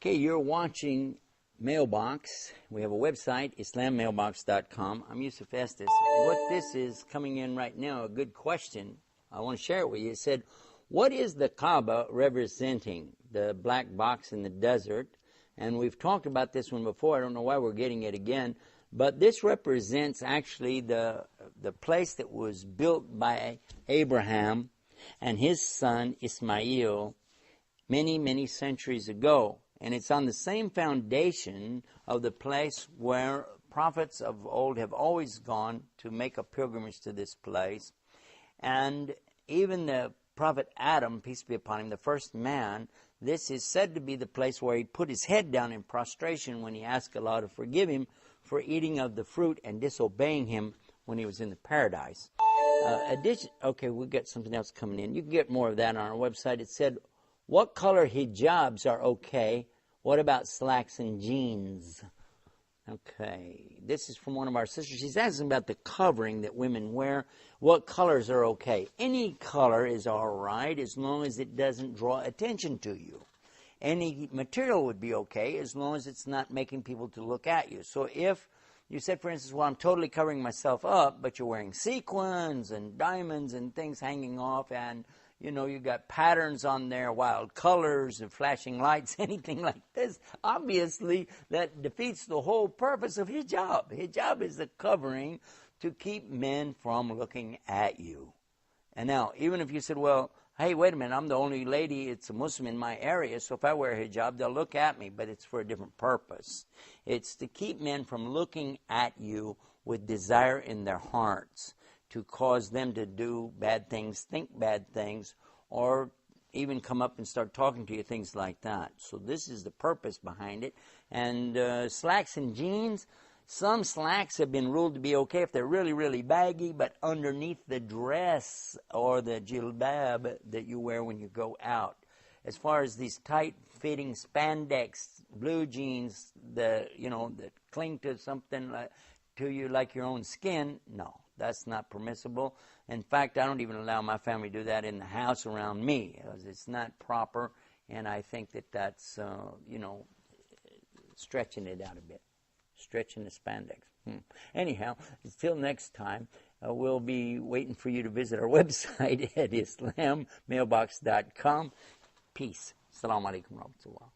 Okay, you're watching Mailbox. We have a website, islammailbox.com. I'm Yusuf Estes. What this is coming in right now, a good question. I want to share it with you. It said, what is the Kaaba representing? The black box in the desert. And we've talked about this one before. I don't know why we're getting it again. But this represents actually the place that was built by Abraham and his son Ismail many, many centuries ago. And it's on the same foundation of the place where prophets of old have always gone to make a pilgrimage to this place. And even the prophet Adam, peace be upon him, the first man, this is said to be the place where he put his head down in prostration when he asked Allah to forgive him for eating of the fruit and disobeying him when he was in the paradise. Okay, we'll get something else coming in. You can get more of that on our website. It said, what color hijabs are okay? What about slacks and jeans? Okay, this is from one of our sisters. She's asking about the covering that women wear. What colors are okay? Any color is all right as long as it doesn't draw attention to you. Any material would be okay as long as it's not making people to look at you. So if you said, for instance, well, I'm totally covering myself up, but you're wearing sequins and diamonds and things hanging off, and you know, you got patterns on there, wild colors and flashing lights, anything like this. Obviously, that defeats the whole purpose of hijab. Hijab is the covering to keep men from looking at you. And now, even if you said, well, hey, wait a minute, I'm the only lady, it's a Muslim in my area, so if I wear a hijab, they'll look at me, but it's for a different purpose. It's to keep men from looking at you with desire in their hearts, to cause them to do bad things, think bad things, or even come up and start talking to you, things like that. So this is the purpose behind it. And slacks and jeans, some slacks have been ruled to be okay if they're really, really baggy, but underneath the dress or the jilbab that you wear when you go out. As far as these tight-fitting spandex blue jeans that cling to something to you like your own skin, no. That's not permissible. In fact, I don't even allow my family to do that in the house around me, because it's not proper, and I think that that's, stretching it out a bit, stretching the spandex. Anyhow, until next time, we'll be waiting for you to visit our website at islammailbox.com. Peace. Assalamu alaikum wa rahmatullah.